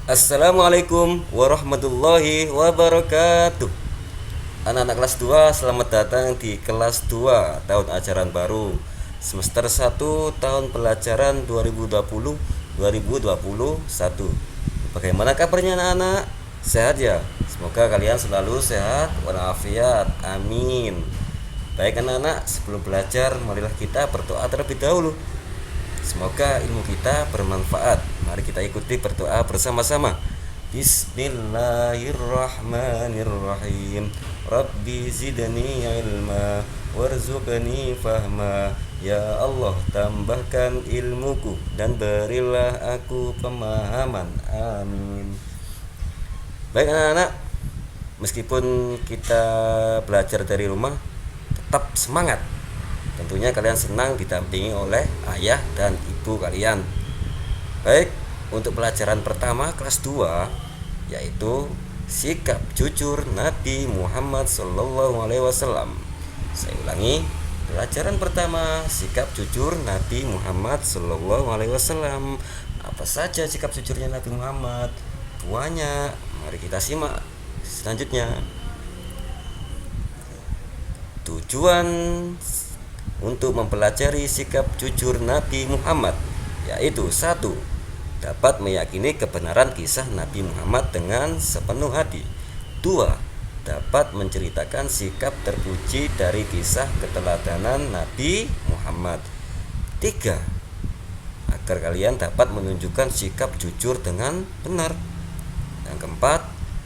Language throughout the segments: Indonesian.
Assalamualaikum warahmatullahi wabarakatuh. Anak-anak kelas 2, selamat datang di kelas 2 tahun ajaran baru semester 1 tahun pelajaran 2020-2021. Bagaimana kabarnya anak-anak? Sehat ya? Semoga kalian selalu sehat walafiat. Amin. Baik anak-anak, sebelum belajar marilah kita berdoa terlebih dahulu. Semoga ilmu kita bermanfaat. Mari kita ikuti berdoa bersama-sama. Bismillahirrahmanirrahim. Rabbi zidni ilma warzuqni fahma. Ya Allah, tambahkan ilmuku dan berilah aku pemahaman. Amin. Baik anak-anak, meskipun kita belajar dari rumah, tetap semangat. Tentunya kalian senang didampingi oleh ayah dan ibu kalian. Baik, untuk pelajaran pertama kelas 2 yaitu sikap jujur Nabi Muhammad SAW. Saya ulangi, pelajaran pertama sikap jujur Nabi Muhammad SAW. Apa saja sikap jujurnya Nabi Muhammad? Banyak. Mari kita simak selanjutnya. Tujuan untuk mempelajari sikap jujur Nabi Muhammad yaitu 1. Dapat meyakini kebenaran kisah Nabi Muhammad dengan sepenuh hati. 2. Dapat menceritakan sikap terpuji dari kisah keteladanan Nabi Muhammad. 3. Agar kalian dapat menunjukkan sikap jujur dengan benar. Yang keempat,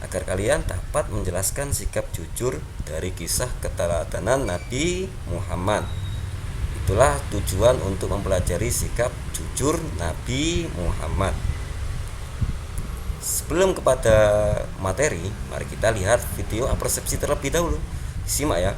agar kalian dapat menjelaskan sikap jujur dari kisah keteladanan Nabi Muhammad. Itulah tujuan untuk mempelajari sikap jujur Nabi Muhammad. Sebelum kepada materi, mari kita lihat video apersepsi terlebih dahulu. Simak ya.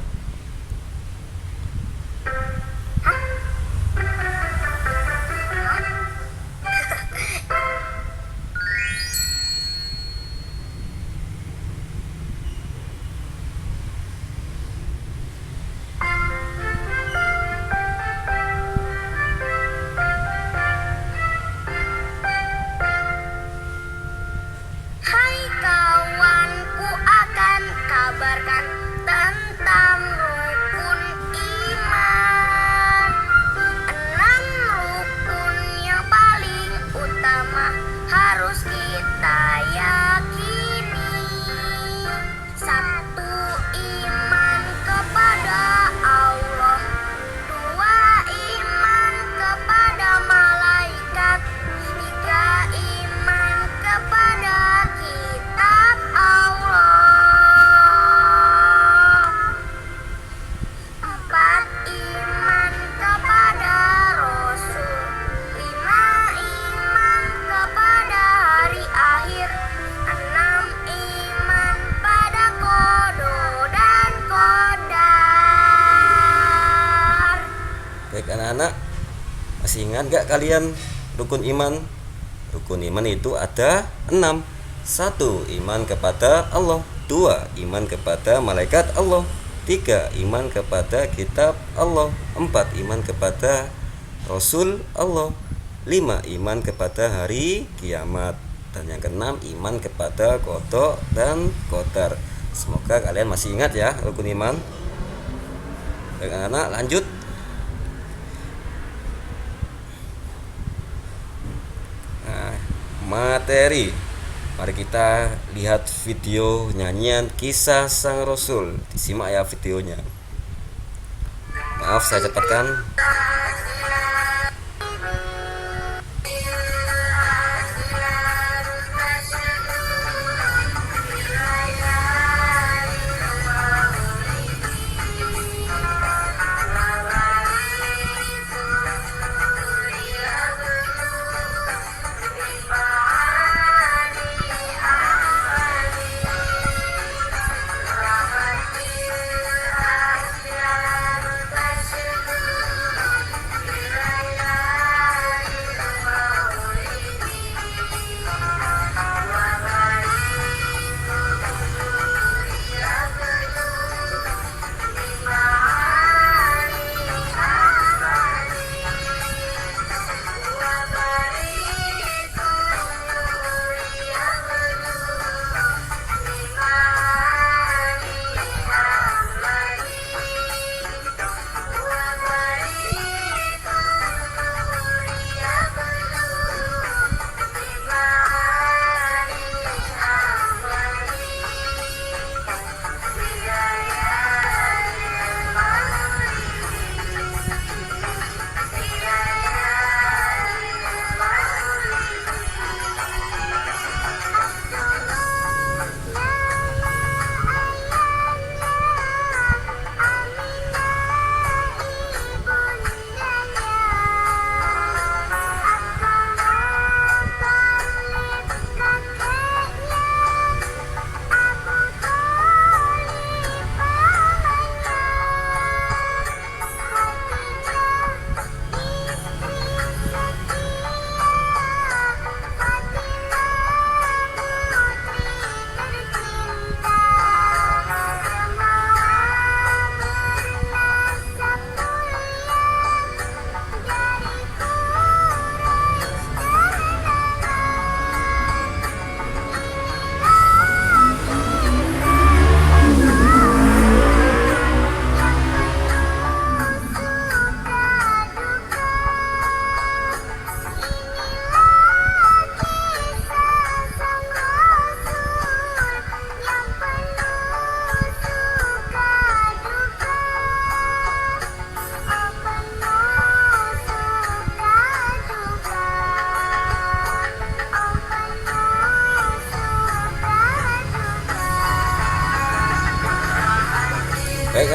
Hai kawan, ku akan kabarkan tentang rukun iman. 6 rukun yang paling utama harus kita yakini. 1. Iman kepada Allah. 2. Iman kepada malaikat. 3. Iman kepada kitab Allah. 4. Iman kepada Rasul. 5. Iman kepada hari akhir. 6. Iman pada qada dan qadar. Baik anak-anak, masih ingat gak kalian rukun iman? Rukun iman itu ada 6. 1. Iman kepada Allah. 2. Iman kepada malaikat Allah. 3. Iman kepada kitab Allah. 4. Iman kepada Rasul Allah. 5. Iman kepada hari kiamat. Dan yang keenam, iman kepada qada dan qadar. Semoga kalian masih ingat ya rukun iman. Baik anak-anak, lanjut. Materi. Mari kita lihat video nyanyian kisah sang Rasul. Disimak ya videonya. Maaf saya cepatkan.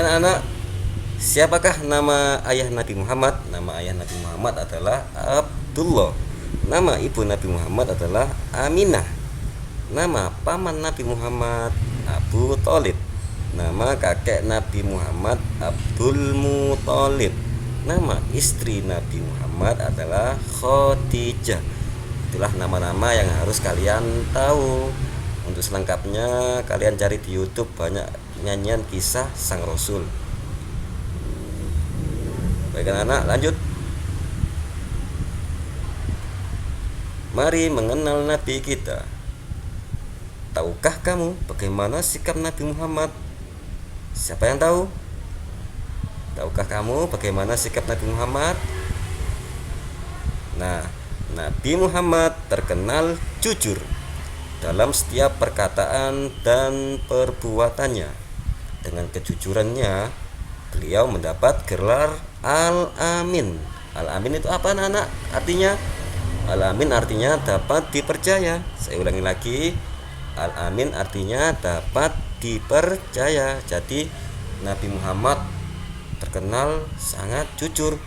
anak-anak, siapakah nama ayah Nabi Muhammad? Nama ayah Nabi Muhammad adalah Abdullah. Nama ibu Nabi Muhammad adalah Aminah. Nama paman Nabi Muhammad Abu Thalib. Nama kakek Nabi Muhammad Abdul Muthalib. Nama istri Nabi Muhammad adalah Khadijah. Itulah nama-nama yang harus kalian tahu. Untuk selengkapnya kalian cari di YouTube, banyak nyanyian kisah sang Rasul. Baik anak, lanjut. Mari mengenal Nabi kita. Tahukah kamu bagaimana sikap Nabi Muhammad? Siapa yang tahu? Tahukah kamu bagaimana sikap Nabi Muhammad? Nah, Nabi Muhammad terkenal jujur dalam setiap perkataan dan perbuatannya. Dengan kejujurannya, beliau mendapat gelar Al-Amin. Al-Amin itu apa anak-anak? Artinya Al-Amin artinya dapat dipercaya. Saya ulangi lagi, Al-Amin artinya dapat dipercaya. Jadi Nabi Muhammad terkenal sangat jujur,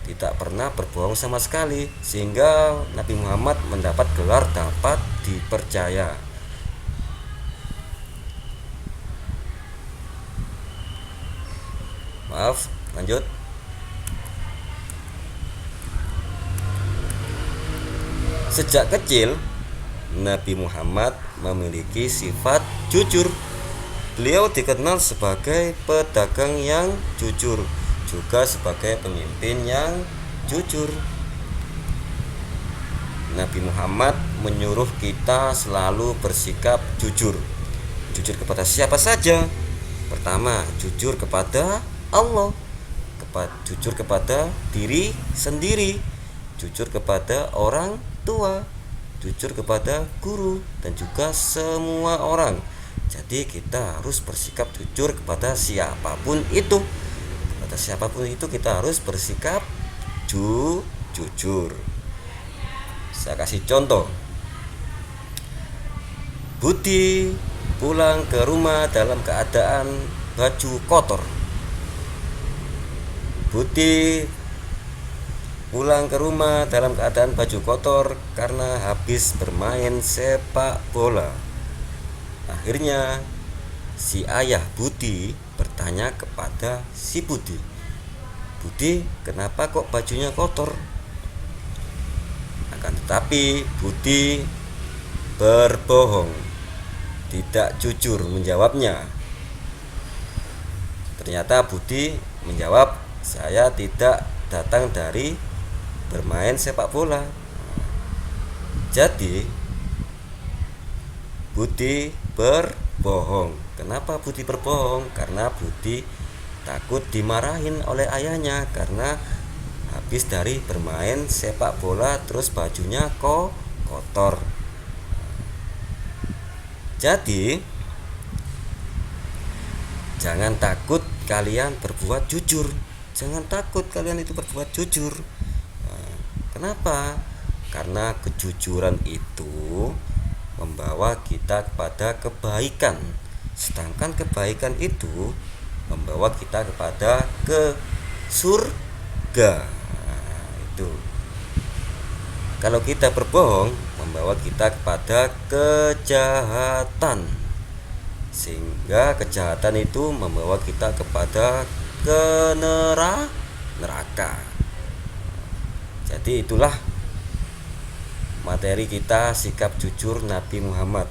tidak pernah berbohong sama sekali, sehingga Nabi Muhammad mendapat gelar dapat dipercaya. Maaf, lanjut. Sejak kecil Nabi Muhammad memiliki sifat jujur. Beliau dikenal sebagai pedagang yang jujur, juga sebagai pemimpin yang jujur. Nabi Muhammad menyuruh kita selalu bersikap jujur. Jujur kepada siapa saja? Pertama, jujur kepada Allah, jujur kepada diri sendiri, jujur kepada orang tua, jujur kepada guru, dan juga semua orang. Jadi kita harus bersikap jujur kepada siapapun itu. Kepada siapapun itu kita harus bersikap jujur. Saya kasih contoh. Budi pulang ke rumah dalam keadaan baju kotor. Budi pulang ke rumah dalam keadaan baju kotor karena habis bermain sepak bola. Akhirnya si ayah Budi bertanya kepada si Budi, "Budi, kenapa kok bajunya kotor?" Akan tetapi Budi berbohong, tidak jujur menjawabnya. Ternyata Budi menjawab, "Saya tidak datang dari bermain sepak bola." Jadi Budi berbohong. Kenapa Budi berbohong? Karena Budi takut dimarahin oleh ayahnya karena habis dari bermain sepak bola terus bajunya kotor. Jadi jangan takut kalian berbuat jujur. Jangan takut kalian itu berbuat jujur. Kenapa? Karena kejujuran itu membawa kita kepada kebaikan. Sedangkan kebaikan itu membawa kita kepada ke surga. Itu. Kalau kita berbohong, membawa kita kepada kejahatan. Sehingga kejahatan itu membawa kita kepada ke neraka. Jadi itulah materi kita, sikap jujur Nabi Muhammad.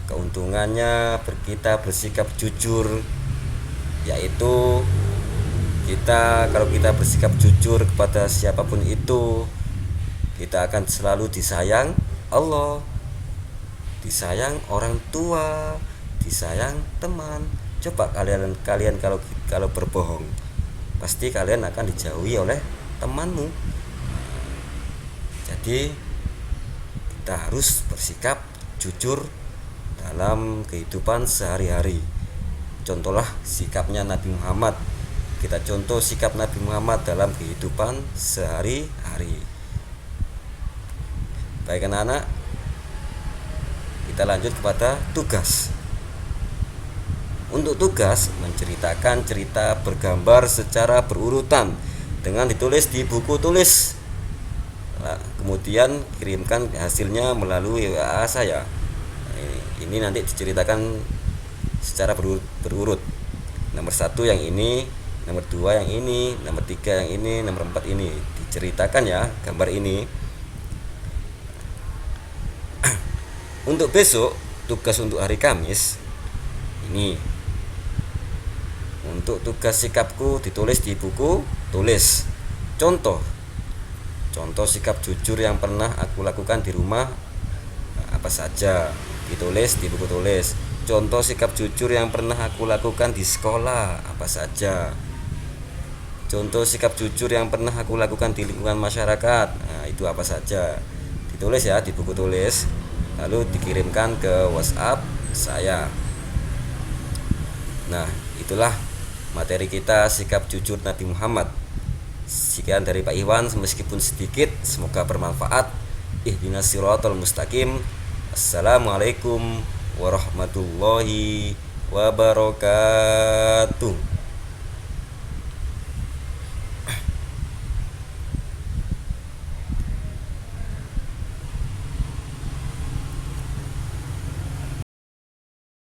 Keuntungannya kita bersikap jujur, yaitu kalau kita bersikap jujur kepada siapapun itu, kita akan selalu disayang Allah, disayang orang tua, disayang teman. Coba kalian kalau berbohong, pasti kalian akan dijauhi oleh temanmu. Jadi kita harus bersikap jujur dalam kehidupan sehari-hari. Contohlah sikapnya Nabi Muhammad. Kita contoh sikap Nabi Muhammad dalam kehidupan sehari-hari. Baik anak-anak, kita lanjut kepada tugas. Untuk tugas, menceritakan cerita bergambar secara berurutan dengan ditulis di buku tulis. Nah, kemudian kirimkan hasilnya melalui WA saya. Ini nanti diceritakan secara berurut. Nomor 1 yang ini, nomor 2 yang ini, nomor 3 yang ini, nomor 4 ini. Diceritakan ya gambar ini. Untuk besok, tugas untuk hari Kamis ini. Untuk tugas sikapku ditulis di buku tulis. Contoh sikap jujur yang pernah aku lakukan di rumah apa saja, ditulis di buku tulis. Contoh sikap jujur yang pernah aku lakukan di sekolah apa saja. Contoh sikap jujur yang pernah aku lakukan di lingkungan masyarakat, nah, itu apa saja. Ditulis ya di buku tulis, lalu dikirimkan ke WhatsApp saya. Nah, itulah materi kita sikap jujur Nabi Muhammad. Sekian dari Pak Iwan, meskipun sedikit, semoga bermanfaat. Ihdinas siratal mustaqim. Assalamualaikum warahmatullahi wabarakatuh.